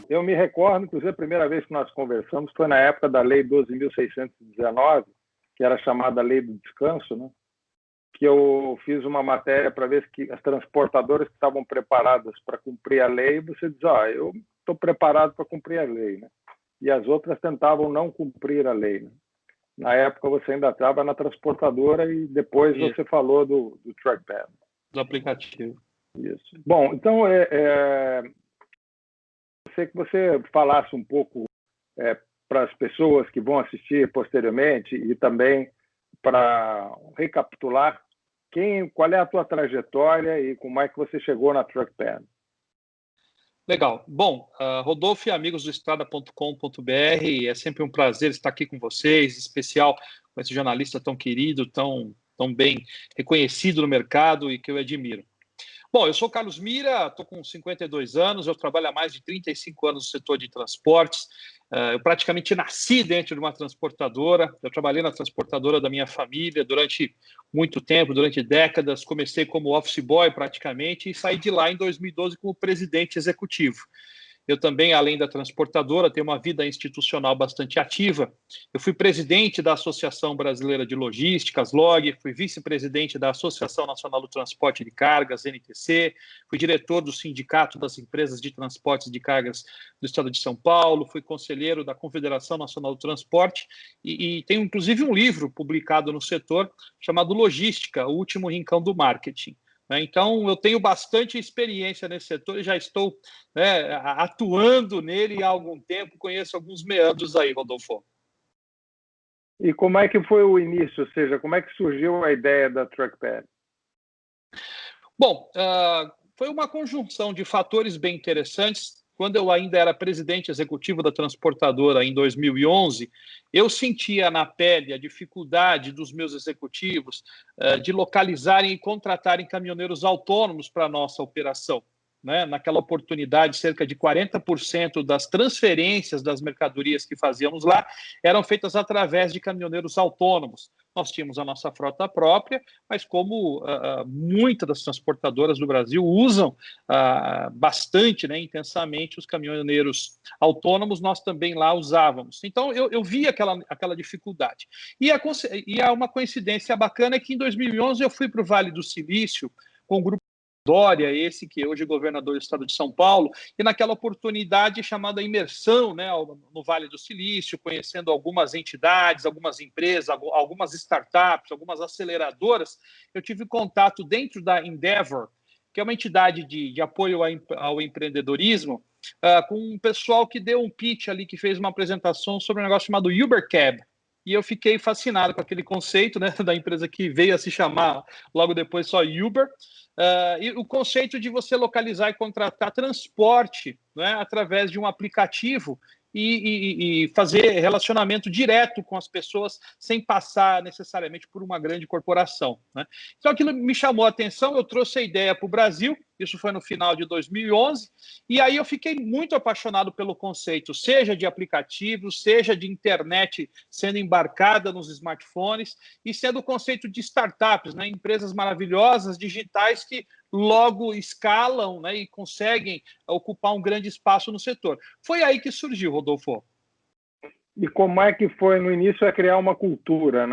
eu me recordo, inclusive, a primeira vez que nós conversamos foi na época da Lei 12.619, que era chamada Lei do Descanso, né? Que eu fiz uma matéria para ver que as transportadoras que estavam preparadas para cumprir a lei, você diz, eu estou preparado para cumprir a lei, né? E as outras tentavam não cumprir a lei, né? Na época você ainda estava na transportadora e depois você falou do trackpad. Do aplicativo. Isso. Bom, então, sei que você falasse um pouco para as pessoas que vão assistir posteriormente e também para recapitular qual é a tua trajetória e como é que você chegou na Trackpad. Legal. Bom, Rodolfo e amigos do estrada.com.br, é sempre um prazer estar aqui com vocês, em especial com esse jornalista tão querido, tão bem reconhecido no mercado e que eu admiro. Bom, eu sou Carlos Mira, estou com 52 anos, eu trabalho há mais de 35 anos no setor de transportes. Eu praticamente nasci dentro de uma transportadora, eu trabalhei na transportadora da minha família durante muito tempo, durante décadas. Comecei como office boy praticamente e saí de lá em 2012 como presidente executivo. Eu também, além da transportadora, tenho uma vida institucional bastante ativa. Eu fui presidente da Associação Brasileira de Logística, ASLOG, fui vice-presidente da Associação Nacional do Transporte de Cargas, NTC, fui diretor do Sindicato das Empresas de Transportes de Cargas do Estado de São Paulo, fui conselheiro da Confederação Nacional do Transporte e tenho, inclusive, um livro publicado no setor chamado Logística, o último rincão do marketing. Então, eu tenho bastante experiência nesse setor e já estou atuando nele há algum tempo, conheço alguns meandros aí, Rodolfo. E como é que foi o início? Ou seja, como é que surgiu a ideia da Trackpad? Bom, foi uma conjunção de fatores bem interessantes. Quando eu ainda era presidente executivo da transportadora em 2011, eu sentia na pele a dificuldade dos meus executivos de localizarem e contratarem caminhoneiros autônomos para a nossa operação. Naquela oportunidade, cerca de 40% das transferências das mercadorias que fazíamos lá eram feitas através de caminhoneiros autônomos. Nós tínhamos a nossa frota própria, mas como muitas das transportadoras do Brasil usam bastante, intensamente, os caminhoneiros autônomos, nós também lá usávamos. Então, eu vi aquela dificuldade. E há uma coincidência bacana é que em 2011 eu fui para o Vale do Silício com o grupo Dória, esse que é hoje governador do estado de São Paulo, e naquela oportunidade chamada imersão no Vale do Silício, conhecendo algumas entidades, algumas empresas, algumas startups, algumas aceleradoras, eu tive contato dentro da Endeavor, que é uma entidade de apoio ao empreendedorismo, com um pessoal que deu um pitch ali, que fez uma apresentação sobre um negócio chamado Uber Cab. E eu fiquei fascinado com aquele conceito da empresa que veio a se chamar logo depois só Uber, e o conceito de você localizar e contratar transporte através de um aplicativo e fazer relacionamento direto com as pessoas sem passar necessariamente por uma grande corporação. Então aquilo me chamou a atenção, eu trouxe a ideia para o Brasil, isso foi no final de 2011, e aí eu fiquei muito apaixonado pelo conceito, seja de aplicativos, seja de internet sendo embarcada nos smartphones, e sendo o conceito de startups, empresas maravilhosas, digitais, que logo escalam e conseguem ocupar um grande espaço no setor. Foi aí que surgiu, Rodolfo. E como é que foi no início criar uma cultura,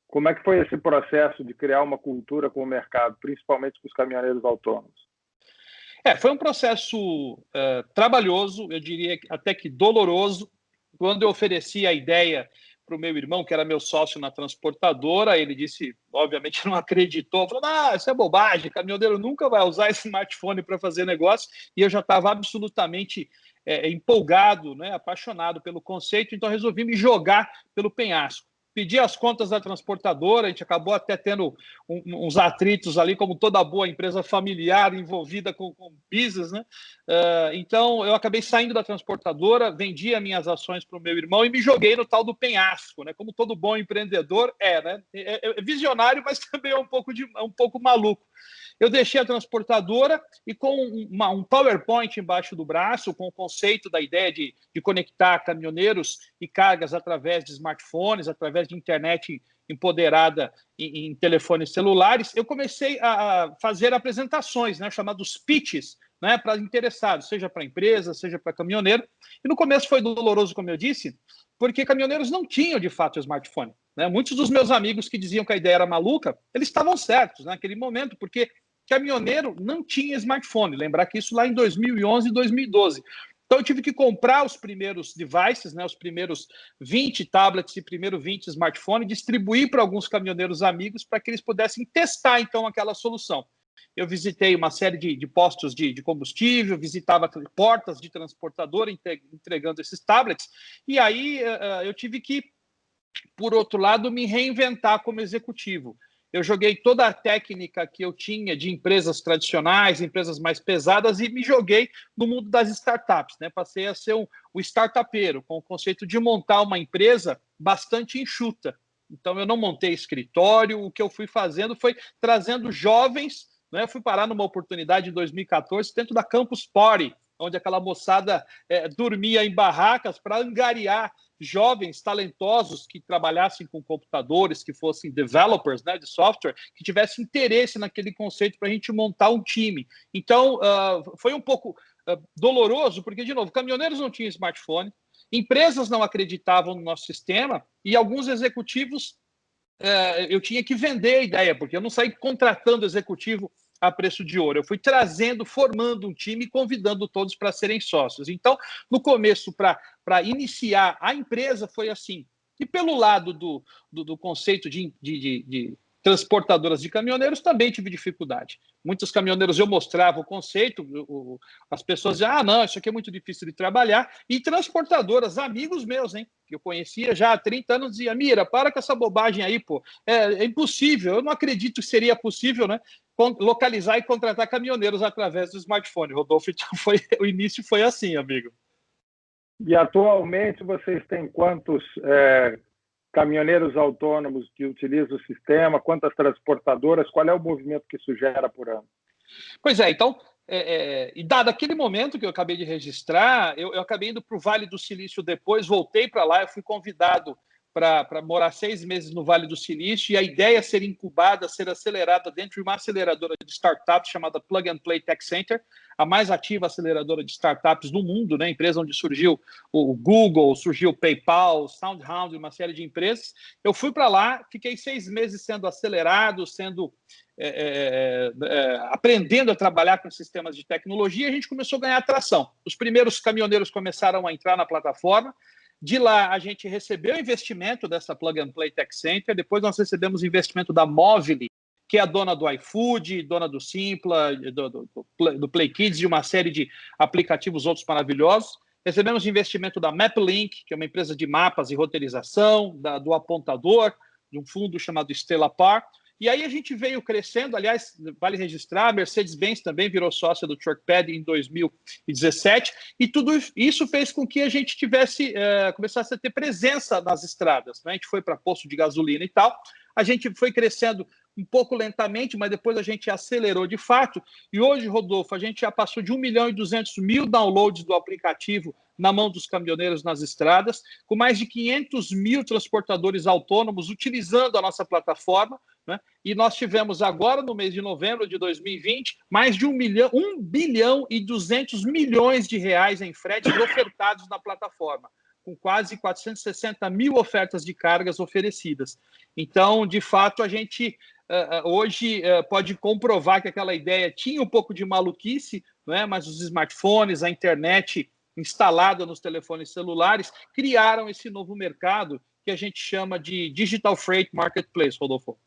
Como é que foi esse processo de criar uma cultura com o mercado, principalmente com os caminhoneiros autônomos? Foi um processo trabalhoso, eu diria até que doloroso. Quando eu ofereci a ideia para o meu irmão, que era meu sócio na transportadora, ele disse, obviamente não acreditou, falou, isso é bobagem, caminhoneiro nunca vai usar esse smartphone para fazer negócio, e eu já estava absolutamente empolgado, apaixonado pelo conceito, então resolvi me jogar pelo penhasco. Pedi as contas da transportadora, a gente acabou até tendo uns atritos ali, como toda boa empresa familiar envolvida com business, então, eu acabei saindo da transportadora, vendi as minhas ações para o meu irmão e me joguei no tal do penhasco, como todo bom empreendedor é visionário, mas também é um pouco maluco. Eu deixei a transportadora e com um PowerPoint embaixo do braço, com o conceito da ideia de conectar caminhoneiros e cargas através de smartphones, através de internet empoderada em telefones celulares, eu comecei a fazer apresentações, chamados pitches, né, para interessados, seja para empresa, seja para caminhoneiro. E no começo foi doloroso, como eu disse, porque caminhoneiros não tinham, de fato, smartphone. Né? Muitos dos meus amigos que diziam que a ideia era maluca, eles estavam certos naquele momento, porque caminhoneiro não tinha smartphone. Lembrar que isso lá em 2011 e 2012. Então, eu tive que comprar os primeiros devices, né, os primeiros 20 tablets e primeiros 20 smartphones, distribuir para alguns caminhoneiros amigos para que eles pudessem testar, então, aquela solução. Eu visitei uma série de postos de combustível, visitava portas de transportadora entregando esses tablets, e aí eu tive que, por outro lado, me reinventar como executivo. Eu joguei toda a técnica que eu tinha de empresas tradicionais, empresas mais pesadas, e me joguei no mundo das startups. Né? Passei a ser o startupeiro, com o conceito de montar uma empresa bastante enxuta. Então, eu não montei escritório, o que eu fui fazendo foi trazendo jovens. Né? Eu fui parar numa oportunidade em 2014 dentro da Campus Party, onde aquela moçada dormia em barracas para angariar jovens talentosos que trabalhassem com computadores, que fossem developers, né, de software, que tivessem interesse naquele conceito para a gente montar um time. Então, foi um pouco doloroso, porque, de novo, caminhoneiros não tinham smartphone, empresas não acreditavam no nosso sistema e alguns executivos eu tinha que vender a ideia, porque eu não saí contratando executivo a preço de ouro. Eu fui trazendo, formando um time e convidando todos para serem sócios. Então, no começo, para iniciar a empresa, foi assim. E pelo lado do conceito de transportadoras de caminhoneiros, também tive dificuldade. Muitos caminhoneiros eu mostrava o conceito, as pessoas diziam, não, isso aqui é muito difícil de trabalhar, e transportadoras, amigos meus, hein, que eu conhecia já há 30 anos, dizia, Mira, para com essa bobagem aí, pô, é impossível, eu não acredito que seria possível, né, localizar e contratar caminhoneiros através do smartphone. Rodolfo, então o início foi assim, amigo. E atualmente vocês têm quantos caminhoneiros autônomos que utilizam o sistema, quantas transportadoras, qual é o movimento que isso gera por ano? Pois é, então, e dado aquele momento que eu acabei de registrar, eu acabei indo para o Vale do Silício depois, voltei para lá, eu fui convidado para morar 6 meses no Vale do Silício, e a ideia é ser incubada, ser acelerada dentro de uma aceleradora de startups chamada Plug and Play Tech Center, a mais ativa aceleradora de startups do mundo, né? Empresa onde surgiu o Google, surgiu o PayPal, o SoundHound, uma série de empresas. Eu fui para lá, fiquei 6 meses sendo acelerado, aprendendo a trabalhar com sistemas de tecnologia, e a gente começou a ganhar atração. Os primeiros caminhoneiros começaram a entrar na plataforma. De lá, a gente recebeu investimento dessa Plug and Play Tech Center. Depois, nós recebemos investimento da Movile, que é a dona do iFood, dona do Simpla, do Play Kids, de uma série de aplicativos outros maravilhosos. Recebemos investimento da MapLink, que é uma empresa de mapas e roteirização, do Apontador, de um fundo chamado Stella Par. E aí a gente veio crescendo, aliás, vale registrar, a Mercedes-Benz também virou sócia do Truckpad em 2017, e tudo isso fez com que a gente começasse a ter presença nas estradas. Né? A gente foi para posto de gasolina e tal, a gente foi crescendo um pouco lentamente, mas depois a gente acelerou de fato, e hoje, Rodolfo, a gente já passou de 1.200.000 downloads do aplicativo na mão dos caminhoneiros nas estradas, com mais de 500.000 transportadores autônomos utilizando a nossa plataforma, né? E nós tivemos agora, no mês de novembro de 2020, mais de 1 bilhão e 200 milhões de reais em fretes ofertados na plataforma, com quase 460 mil ofertas de cargas oferecidas. Então, de fato, a gente hoje pode comprovar que aquela ideia tinha um pouco de maluquice, né? Mas os smartphones, a internet instalada nos telefones celulares, criaram esse novo mercado que a gente chama de Digital Freight Marketplace, Rodolfo.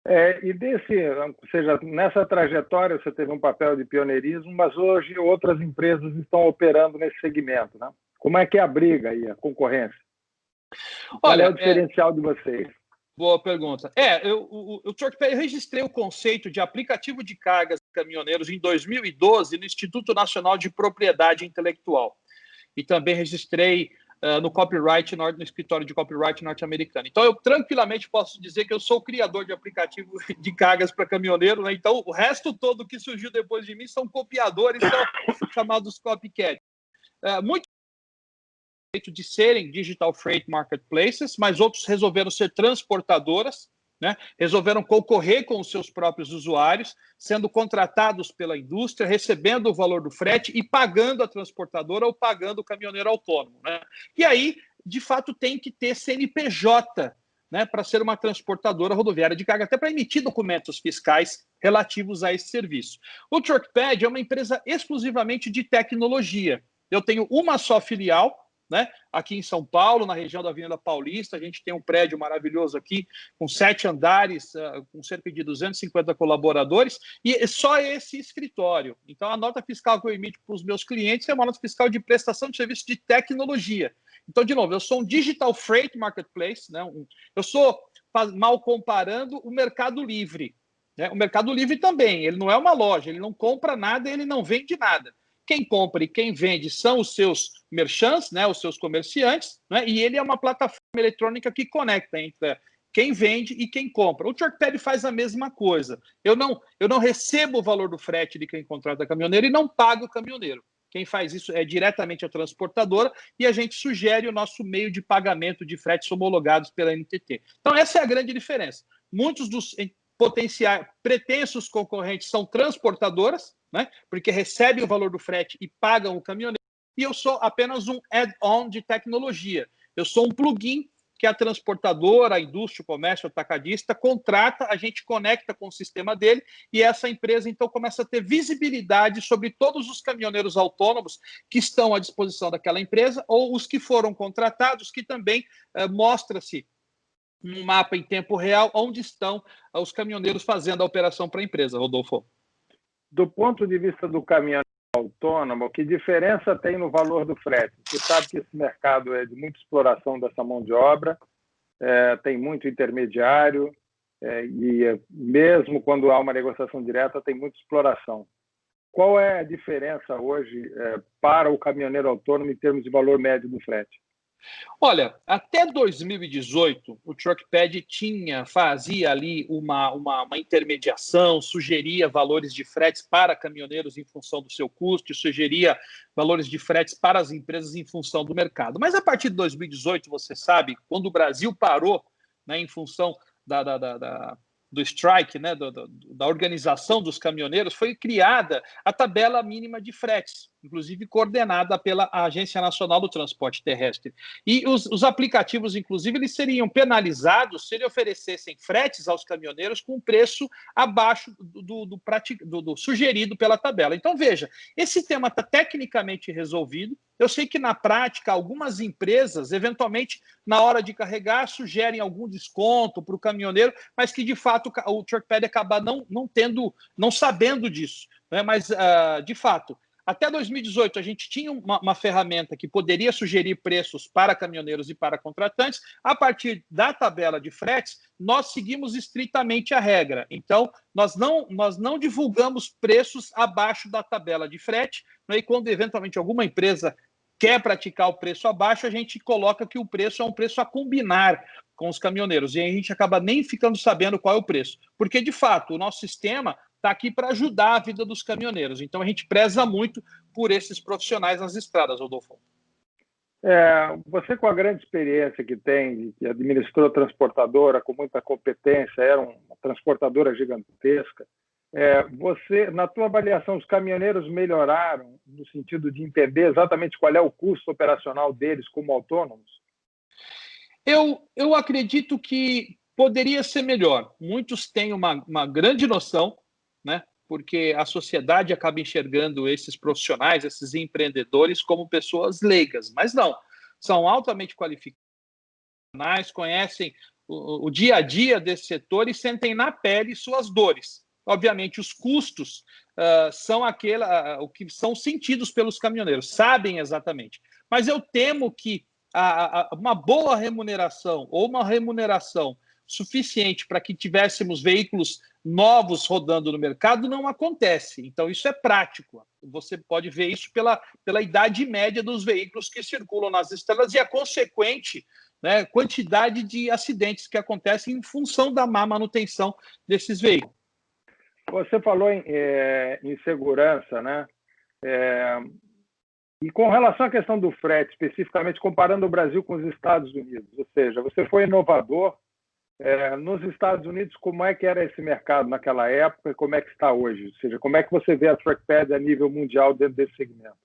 Ou seja, nessa trajetória você teve um papel de pioneirismo, mas hoje outras empresas estão operando nesse segmento, né? Como é que é a briga aí, a concorrência? Qual é o diferencial de vocês? Boa pergunta. Eu registrei o conceito de aplicativo de cargas de caminhoneiros em 2012 no Instituto Nacional de Propriedade Intelectual. E também registrei no no escritório de copyright norte-americano. Então, eu tranquilamente posso dizer que eu sou o criador de aplicativo de cargas para caminhoneiro, né? Então, o resto todo que surgiu depois de mim são copiadores, chamados copycat. Muito de serem digital freight marketplaces, mas outros resolveram ser transportadoras, né? Resolveram concorrer com os seus próprios usuários, sendo contratados pela indústria, recebendo o valor do frete e pagando a transportadora ou pagando o caminhoneiro autônomo, né? E aí, de fato, tem que ter CNPJ, né, para ser uma transportadora rodoviária de carga, até para emitir documentos fiscais relativos a esse serviço. O TruckPad é uma empresa exclusivamente de tecnologia. Eu tenho uma só filial, né, aqui em São Paulo, na região da Avenida Paulista. A gente tem um prédio maravilhoso aqui, com 7 andares, com cerca de 250 colaboradores, e só esse escritório. Então, a nota fiscal que eu emito para os meus clientes é uma nota fiscal de prestação de serviço de tecnologia. Então, de novo, eu sou um digital freight marketplace, né? Eu sou, mal comparando, o Mercado Livre, né? O Mercado Livre também, ele não é uma loja, ele não compra nada, ele não vende nada. Quem compra e quem vende são os seus merchants, né, os seus comerciantes, né, e ele é uma plataforma eletrônica que conecta entre quem vende e quem compra. O TruckPad faz a mesma coisa. Eu não recebo o valor do frete de quem contrata caminhoneiro e não pago o caminhoneiro. Quem faz isso é diretamente a transportadora e a gente sugere o nosso meio de pagamento de fretes homologados pela NTT. Então, essa é a grande diferença. Muitos dos potenciais pretensos concorrentes são transportadoras, né, porque recebem o valor do frete e pagam o caminhoneiro, e eu sou apenas um add-on de tecnologia. Eu sou um plugin que a transportadora, a indústria, o comércio, o atacadista contrata, a gente conecta com o sistema dele e essa empresa, então, começa a ter visibilidade sobre todos os caminhoneiros autônomos que estão à disposição daquela empresa ou os que foram contratados, que também mostra-se um mapa em tempo real onde estão os caminhoneiros fazendo a operação para a empresa, Rodolfo. Do ponto de vista do caminhoneiro autônomo, que diferença tem no valor do frete? Você sabe que esse mercado é de muita exploração dessa mão de obra, tem muito intermediário, e mesmo quando há uma negociação direta, tem muita exploração. Qual é a diferença hoje para o caminhoneiro autônomo em termos de valor médio do frete? Olha, até 2018, o TruckPad fazia ali uma intermediação, sugeria valores de fretes para caminhoneiros em função do seu custo, sugeria valores de fretes para as empresas em função do mercado. Mas a partir de 2018, você sabe, quando o Brasil parou, né, em função do strike, né, da organização dos caminhoneiros, foi criada a tabela mínima de fretes, inclusive coordenada pela Agência Nacional do Transporte Terrestre. E os aplicativos, inclusive, eles seriam penalizados se eles oferecessem fretes aos caminhoneiros com preço abaixo do sugerido pela tabela. Então, veja, esse tema está tecnicamente resolvido. Eu sei que, na prática, algumas empresas, eventualmente, na hora de carregar, sugerem algum desconto para o caminhoneiro, mas que, de fato, o TruckPad acaba não sabendo disso, né? Mas, de fato, até 2018, a gente tinha uma ferramenta que poderia sugerir preços para caminhoneiros e para contratantes. A partir da tabela de fretes, nós seguimos estritamente a regra. Então, nós não divulgamos preços abaixo da tabela de frete, né? E quando, eventualmente, alguma empresa quer praticar o preço abaixo, a gente coloca que o preço é um preço a combinar com os caminhoneiros. E aí a gente acaba nem ficando sabendo qual é o preço. Porque, de fato, o nosso sistema está aqui para ajudar a vida dos caminhoneiros. Então, a gente preza muito por esses profissionais nas estradas, Rodolfo. Você, com a grande experiência que tem, que administrou transportadora com muita competência, era uma transportadora gigantesca, você, na tua avaliação, os caminhoneiros melhoraram no sentido de entender exatamente qual é o custo operacional deles como autônomos? Eu acredito que poderia ser melhor. Muitos têm uma grande noção, né? Porque a sociedade acaba enxergando esses profissionais, esses empreendedores, como pessoas leigas. Mas não, são altamente qualificados, conhecem o dia a dia desse setor e sentem na pele suas dores. Obviamente, os custos são o que são sentidos pelos caminhoneiros, sabem exatamente. Mas eu temo que uma boa remuneração ou uma remuneração suficiente para que tivéssemos veículos novos rodando no mercado não acontece. Então, isso é prático. Você pode ver isso pela idade média dos veículos que circulam nas estradas e a consequente, né, quantidade de acidentes que acontecem em função da má manutenção desses veículos. Você falou em segurança, né? E com relação à questão do frete, especificamente comparando o Brasil com os Estados Unidos, ou seja, você foi inovador Nos Estados Unidos, como é que era esse mercado naquela época e como é que está hoje? Ou seja, como é que você vê a trackpad a nível mundial dentro desse segmento?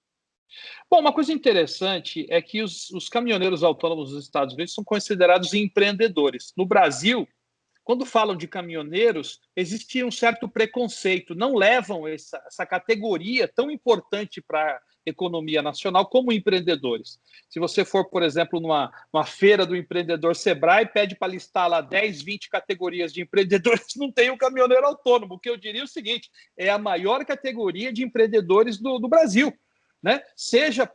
Bom, uma coisa interessante é que os caminhoneiros autônomos dos Estados Unidos são considerados empreendedores. No Brasil, quando falam de caminhoneiros, existe um certo preconceito, não levam essa categoria tão importante para a economia nacional como empreendedores. Se você for, por exemplo, numa feira do empreendedor Sebrae, pede para listar lá 10, 20 categorias de empreendedores, não tem o caminhoneiro autônomo, que eu diria o seguinte, é a maior categoria de empreendedores do Brasil, né? Seja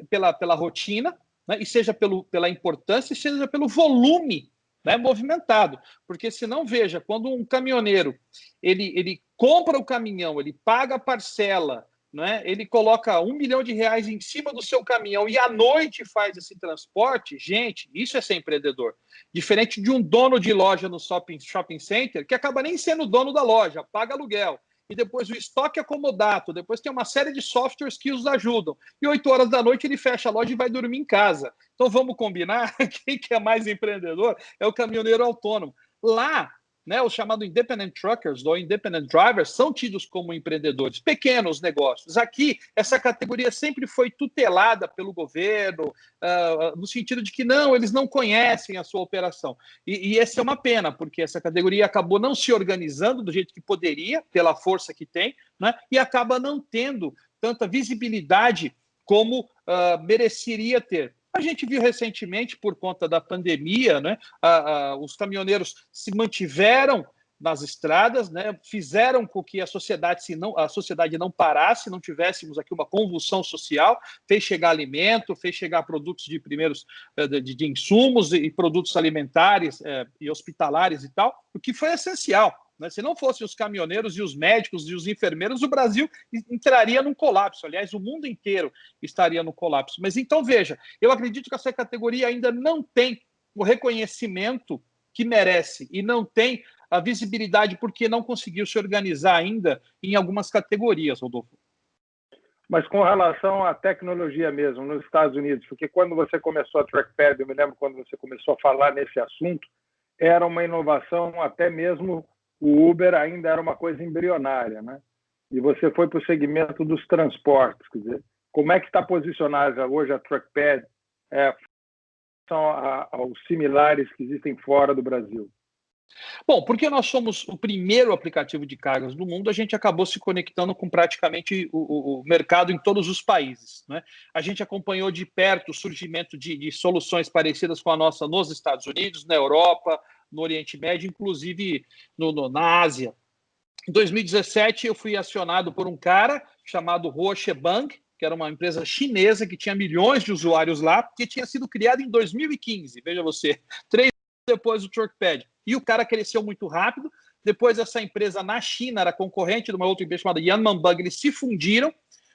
pela rotina, né? E seja pela importância, e seja pelo volume, né, movimentado, porque senão, veja, quando um caminhoneiro ele compra o caminhão, ele paga a parcela, né, ele coloca R$1 milhão em cima do seu caminhão e à noite faz esse transporte, gente, isso é ser empreendedor. Diferente de um dono de loja no shopping center, que acaba nem sendo dono da loja, paga aluguel. E depois o estoque acomodado, depois tem uma série de softwares que os ajudam. E 8 horas da noite ele fecha a loja e vai dormir em casa. Então vamos combinar, quem que é mais empreendedor é o caminhoneiro autônomo. Lá, né, os chamados independent truckers ou independent drivers são tidos como empreendedores, pequenos negócios. Aqui, essa categoria sempre foi tutelada pelo governo, no sentido de que não, eles não conhecem a sua operação. E essa é uma pena, porque essa categoria acabou não se organizando do jeito que poderia, pela força que tem, né, e acaba não tendo tanta visibilidade como mereceria ter. A gente viu recentemente, por conta da pandemia, né, os caminhoneiros se mantiveram nas estradas, né, fizeram com que a sociedade não parasse, não tivéssemos aqui uma convulsão social, fez chegar alimento, fez chegar produtos de primeiros de insumos e produtos alimentares e hospitalares e tal, o que foi essencial. Né? Se não fossem os caminhoneiros e os médicos e os enfermeiros, o Brasil entraria num colapso. Aliás, o mundo inteiro estaria no colapso. Mas então, veja, eu acredito que essa categoria ainda não tem o reconhecimento que merece e não tem a visibilidade porque não conseguiu se organizar ainda em algumas categorias, Rodolfo. Mas com relação à tecnologia mesmo, nos Estados Unidos, porque quando você começou a trackpad, eu me lembro quando você começou a falar nesse assunto, era uma inovação, até mesmo o Uber ainda era uma coisa embrionária, né? E você foi para o segmento dos transportes, quer dizer, como é que está posicionada hoje a trackpad aos similares que existem fora do Brasil? Bom, porque nós somos o primeiro aplicativo de cargas do mundo, a gente acabou se conectando com praticamente o mercado em todos os países, né? A gente acompanhou de perto o surgimento de soluções parecidas com a nossa nos Estados Unidos, na Europa, no Oriente Médio, inclusive na Ásia. Em 2017, eu fui acionado por um cara chamado Roche Bank, que era uma empresa chinesa que tinha milhões de usuários lá, que tinha sido criada em 2015, veja você, 3 anos depois do Trackpad. E o cara cresceu muito rápido. Depois, essa empresa na China era concorrente de uma outra empresa chamada Yanmanbang. Eles se fundiram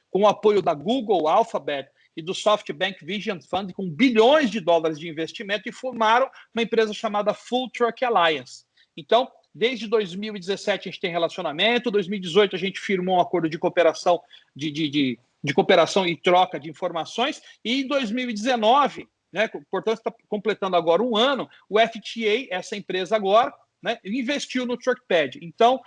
com o apoio da Google, Alphabet e do SoftBank Vision Fund, com bilhões de dólares de investimento, e formaram uma empresa chamada Full Truck Alliance. Então, desde 2017 a gente tem relacionamento, 2018 a gente firmou um acordo de cooperação, de cooperação e troca de informações, e em 2019, né, portanto está completando agora um ano, o FTA, essa empresa agora, né, investiu no Trackpad. Então,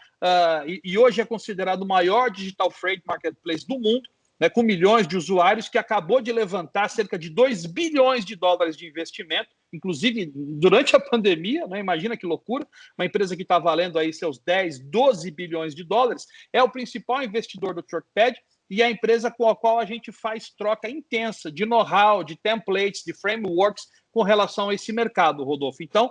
e hoje é considerado o maior digital freight marketplace do mundo, né, com milhões de usuários, que acabou de levantar cerca de 2 bilhões de dólares de investimento, inclusive durante a pandemia, né, imagina que loucura, uma empresa que está valendo aí seus 10, 12 bilhões de dólares, é o principal investidor do Trackpad e a empresa com a qual a gente faz troca intensa de know-how, de templates, de frameworks com relação a esse mercado, Rodolfo. Então,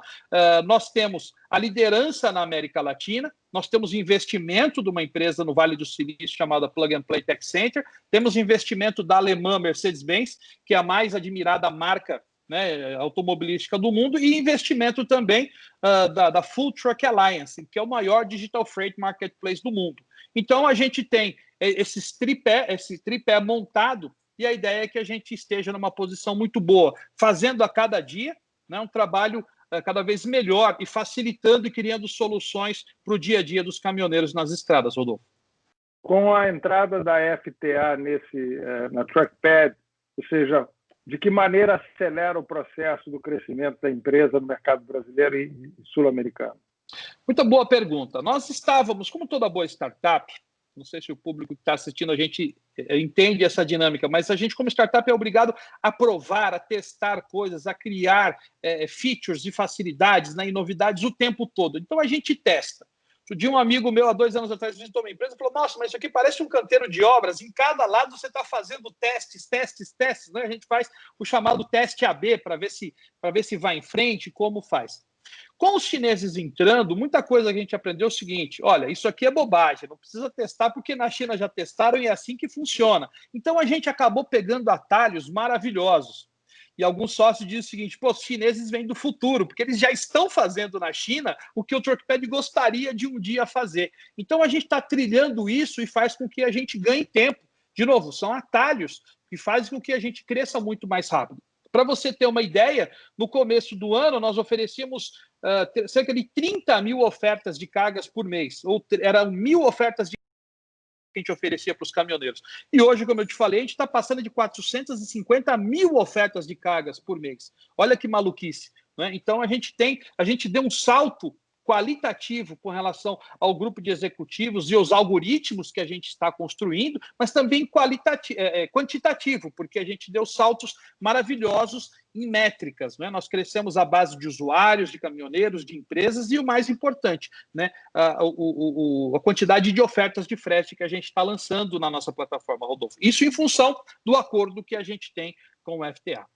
nós temos a liderança na América Latina, nós temos investimento de uma empresa no Vale do Silício chamada Plug and Play Tech Center, temos investimento da alemã Mercedes-Benz, que é a mais admirada marca, né, automobilística do mundo, e investimento também da Full Truck Alliance, que é o maior digital freight marketplace do mundo. Então, a gente tem esse tripé montado, e a ideia é que a gente esteja numa posição muito boa, fazendo a cada dia, né, um trabalho cada vez melhor e facilitando e criando soluções para o dia a dia dos caminhoneiros nas estradas, Rodolfo. Com a entrada da FTA na Trackpad, ou seja, de que maneira acelera o processo do crescimento da empresa no mercado brasileiro e sul-americano? Muita boa pergunta. Nós estávamos, como toda boa startup, não sei se o público que está assistindo a gente entende essa dinâmica, mas a gente, como startup, é obrigado a provar, a testar coisas, a criar features e facilidades, né, e novidades o tempo todo. Então, a gente testa. Outro dia, um amigo meu, há 2 anos atrás, visitou uma empresa e falou: nossa, mas isso aqui parece um canteiro de obras. Em cada lado você está fazendo testes. Né? A gente faz o chamado teste AB para ver se vai em frente, como faz. Com os chineses entrando, muita coisa que a gente aprendeu é o seguinte: olha, isso aqui é bobagem, não precisa testar, porque na China já testaram e é assim que funciona. Então, a gente acabou pegando atalhos maravilhosos. E alguns sócios dizem o seguinte: pô, os chineses vêm do futuro, porque eles já estão fazendo na China o que o Truckpad gostaria de um dia fazer. Então, a gente está trilhando isso e faz com que a gente ganhe tempo. De novo, são atalhos que fazem com que a gente cresça muito mais rápido. Para você ter uma ideia, no começo do ano, nós oferecíamos cerca de 30 mil ofertas de cargas por mês, ou eram 1.000 ofertas de que a gente oferecia para os caminhoneiros. E hoje, como eu te falei, a gente está passando de 450 mil ofertas de cargas por mês. Olha que maluquice, né? Então, a gente deu um salto qualitativo com relação ao grupo de executivos e os algoritmos que a gente está construindo, mas também quantitativo, porque a gente deu saltos maravilhosos em métricas, né? Nós crescemos à base de usuários, de caminhoneiros, de empresas e o mais importante, né? A quantidade de ofertas de frete que a gente está lançando na nossa plataforma, Rodolfo. Isso em função do acordo que a gente tem com o FTA.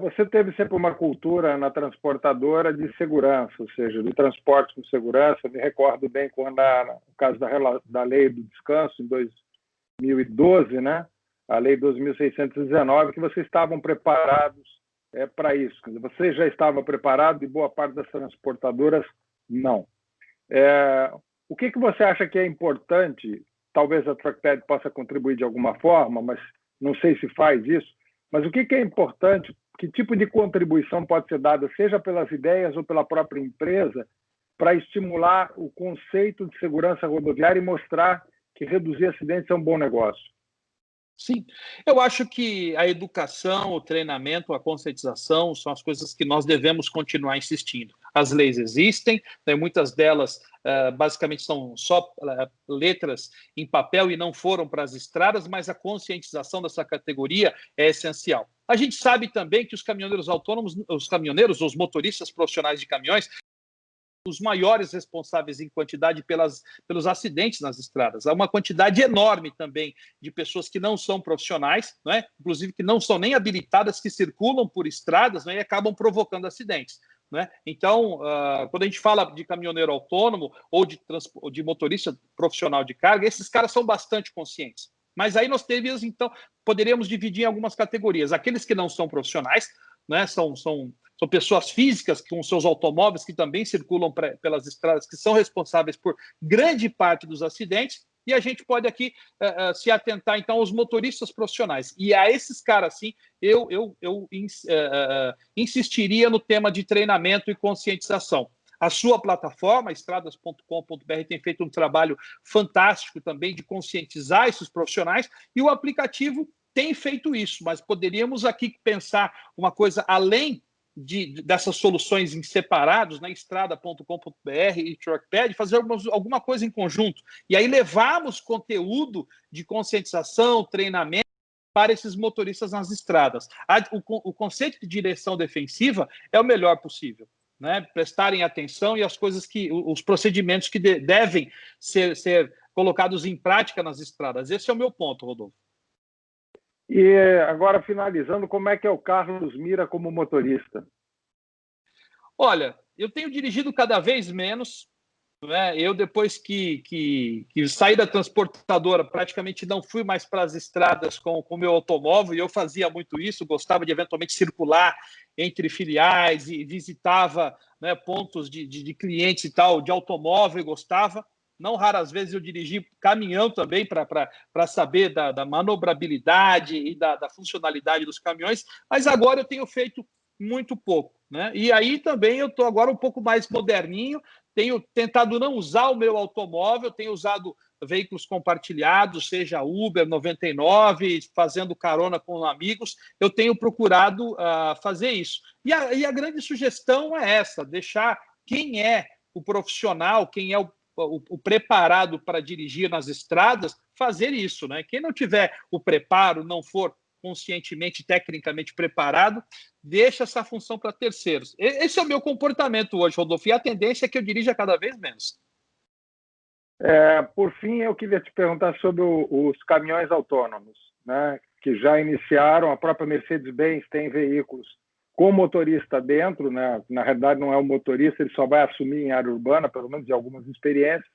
Você teve sempre uma cultura na transportadora de segurança, ou seja, do transporte com segurança. Me recordo bem quando, no caso da lei do descanso, em 2012, né? A lei 2.619, que vocês estavam preparados para isso. Quer dizer, você já estava preparado e boa parte das transportadoras não. O que você acha que é importante? Talvez a Truckpad possa contribuir de alguma forma, mas não sei se faz isso. Mas o que é importante, que tipo de contribuição pode ser dada, seja pelas ideias ou pela própria empresa, para estimular o conceito de segurança rodoviária e mostrar que reduzir acidentes é um bom negócio? Sim, eu acho que a educação, o treinamento, a conscientização são as coisas que nós devemos continuar insistindo. As leis existem, né, muitas delas basicamente são só letras em papel e não foram para as estradas, mas a conscientização dessa categoria é essencial. A gente sabe também que os caminhoneiros autônomos, os motoristas profissionais de caminhões, os maiores responsáveis em quantidade pelos acidentes nas estradas. Há uma quantidade enorme também de pessoas que não são profissionais, né? Inclusive que não são nem habilitadas, que circulam por estradas, né? E acabam provocando acidentes. Né? Então, quando a gente fala de caminhoneiro autônomo ou de motorista profissional de carga, esses caras são bastante conscientes. Mas aí nós poderíamos dividir em algumas categorias. Aqueles que não são profissionais, né? São pessoas físicas com seus automóveis que também circulam pelas estradas, que são responsáveis por grande parte dos acidentes, e a gente pode aqui se atentar, então, aos motoristas profissionais. E a esses caras, sim, eu insistiria no tema de treinamento e conscientização. A sua plataforma, estradas.com.br, tem feito um trabalho fantástico também de conscientizar esses profissionais, e o aplicativo tem feito isso, mas poderíamos aqui pensar uma coisa além dessas soluções em separados, na estrada.com.br e Truckpad, fazer alguma coisa em conjunto. E aí levarmos conteúdo de conscientização, treinamento para esses motoristas nas estradas. O conceito de direção defensiva é o melhor possível. Né? Prestarem atenção e os procedimentos que devem ser colocados em prática nas estradas. Esse é o meu ponto, Rodolfo. E agora, finalizando, como é que é o Carlos Mira como motorista? Olha, eu tenho dirigido cada vez menos. Né? Eu, depois que saí da transportadora, praticamente não fui mais para as estradas com o meu automóvel, e eu fazia muito isso, gostava de eventualmente circular entre filiais e visitava, né, pontos de clientes e tal, de automóvel, gostava. Não raras vezes eu dirigi caminhão também para saber da manobrabilidade e da funcionalidade dos caminhões, mas agora eu tenho feito muito pouco. Né? E aí também eu estou agora um pouco mais moderninho, tenho tentado não usar o meu automóvel, tenho usado veículos compartilhados, seja Uber 99, fazendo carona com amigos, eu tenho procurado fazer isso. E a grande sugestão é essa, deixar quem é o profissional, quem é o preparado para dirigir nas estradas, fazer isso, né? Quem não tiver o preparo, não for conscientemente, tecnicamente preparado, deixa essa função para terceiros. Esse é o meu comportamento hoje, Rodolfo, e a tendência é que eu dirija cada vez menos. Por fim, eu queria te perguntar sobre os caminhões autônomos, né, que já iniciaram. A própria Mercedes-Benz tem veículos com motorista dentro, né? Na realidade, não é o motorista, ele só vai assumir em área urbana, pelo menos de algumas experiências.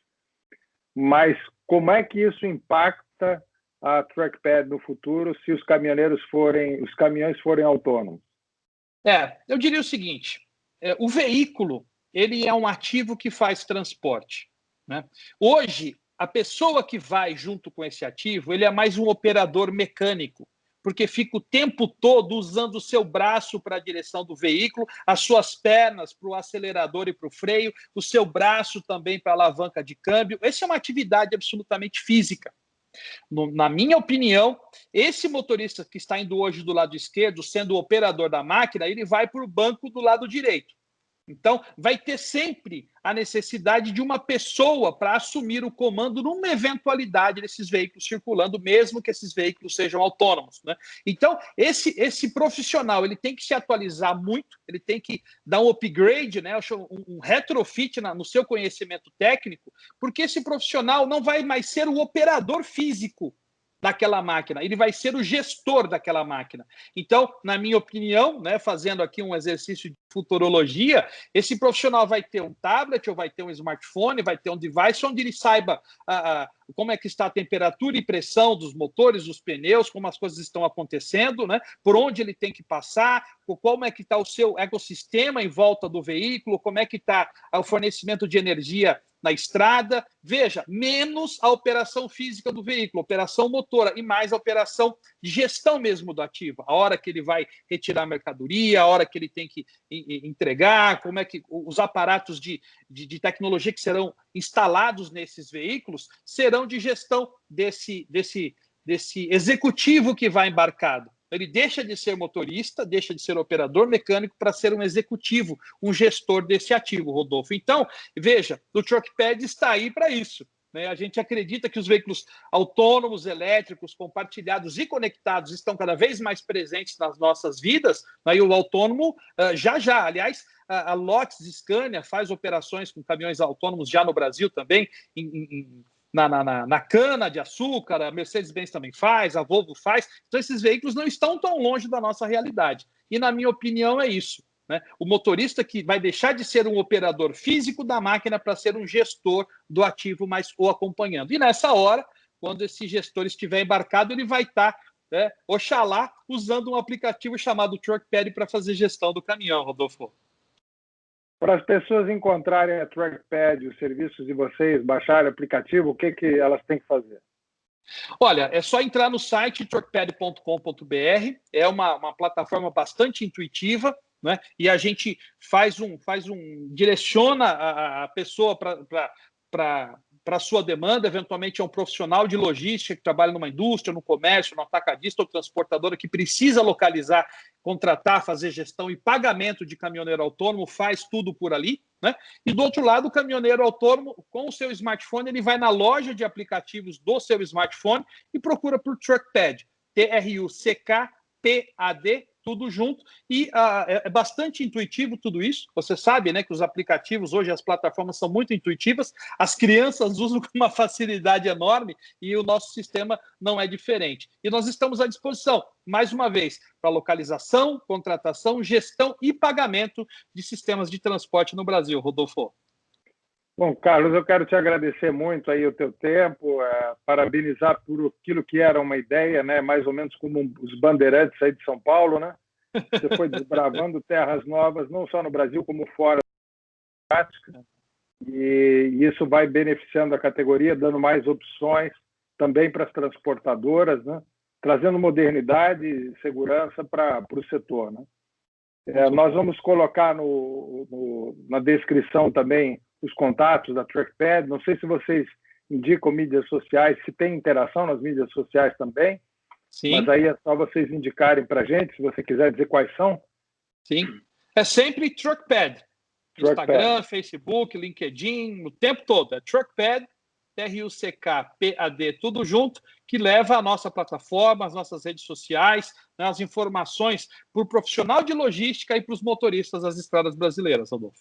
Mas como é que isso impacta a trackpad no futuro se os caminhões forem autônomos? Eu diria o seguinte: o veículo ele é um ativo que faz transporte, né? Hoje, a pessoa que vai junto com esse ativo, ele é mais um operador mecânico, porque fica o tempo todo usando o seu braço para a direção do veículo, as suas pernas para o acelerador e para o freio, o seu braço também para a alavanca de câmbio. Essa é uma atividade absolutamente física. Na minha opinião, esse motorista que está indo hoje do lado esquerdo, sendo o operador da máquina, ele vai para o banco do lado direito. Então, vai ter sempre a necessidade de uma pessoa para assumir o comando numa eventualidade desses veículos circulando, mesmo que esses veículos sejam autônomos, né? Então, esse profissional ele tem que se atualizar muito, ele tem que dar um upgrade, né? Um retrofit no seu conhecimento técnico, porque esse profissional não vai mais ser o operador físico daquela máquina, ele vai ser o gestor daquela máquina. Então, na minha opinião, né, fazendo aqui um exercício de futurologia, esse profissional vai ter um tablet ou vai ter um smartphone, vai ter um device onde ele saiba como é que está a temperatura e pressão dos motores, dos pneus, como as coisas estão acontecendo, né, por onde ele tem que passar, como é que está o seu ecossistema em volta do veículo, como é que está o fornecimento de energia na estrada. Veja, menos a operação física do veículo, operação motora, e mais a operação de gestão mesmo do ativo. A hora que ele vai retirar a mercadoria, a hora que ele tem que entregar, como é que os aparatos de tecnologia que serão instalados nesses veículos serão de gestão desse executivo que vai embarcado. Ele deixa de ser motorista, deixa de ser operador mecânico para ser um executivo, um gestor desse ativo, Rodolfo. Então, veja, o TruckPad está aí para isso, né? A gente acredita que os veículos autônomos, elétricos, compartilhados e conectados estão cada vez mais presentes nas nossas vidas, né? E o autônomo já. Aliás, a Lotus Scania faz operações com caminhões autônomos já no Brasil também, na cana-de-açúcar, a Mercedes-Benz também faz, a Volvo faz. Então, esses veículos não estão tão longe da nossa realidade. E, na minha opinião, é isso, né? O motorista que vai deixar de ser um operador físico da máquina para ser um gestor do ativo, mas o acompanhando. E, nessa hora, quando esse gestor estiver embarcado, ele vai estar, oxalá, usando um aplicativo chamado TruckPad para fazer gestão do caminhão, Rodolfo. Para as pessoas encontrarem a TruckPad, os serviços de vocês, baixarem o aplicativo, o que elas têm que fazer? Olha, é só entrar no site truckpad.com.br, é uma plataforma bastante intuitiva, né? E a gente direciona a pessoa para a sua demanda. Eventualmente é um profissional de logística que trabalha numa indústria, no comércio, no atacadista ou transportadora que precisa localizar, contratar, fazer gestão e pagamento de caminhoneiro autônomo, faz tudo por ali, né? E do outro lado, o caminhoneiro autônomo, com o seu smartphone, ele vai na loja de aplicativos do seu smartphone e procura por TruckPad, TruckPad, tudo junto, e é bastante intuitivo tudo isso. Você sabe, né, que os aplicativos hoje, as plataformas são muito intuitivas, as crianças usam com uma facilidade enorme e o nosso sistema não é diferente. E nós estamos à disposição, mais uma vez, para localização, contratação, gestão e pagamento de sistemas de transporte no Brasil, Rodolfo. Bom, Carlos, eu quero te agradecer muito aí o teu tempo, parabenizar por aquilo que era uma ideia, né? Mais ou menos como os bandeirantes aí de São Paulo, né? Você foi desbravando terras novas, não só no Brasil, como fora da prática, e isso vai beneficiando a categoria, dando mais opções também para as transportadoras, né? Trazendo modernidade e segurança para o setor, né? Nós vamos colocar na descrição também os contatos da TruckPad. Não sei se vocês indicam mídias sociais, se tem interação nas mídias sociais também. Sim. Mas aí é só vocês indicarem para a gente, se você quiser dizer quais são. Sim. É sempre Truckpad. Instagram, Facebook, LinkedIn, o tempo todo. É Truckpad, TRUCKPAD, tudo junto, que leva a nossa plataforma, as nossas redes sociais, as informações para o profissional de logística e para os motoristas das estradas brasileiras, Adolfo.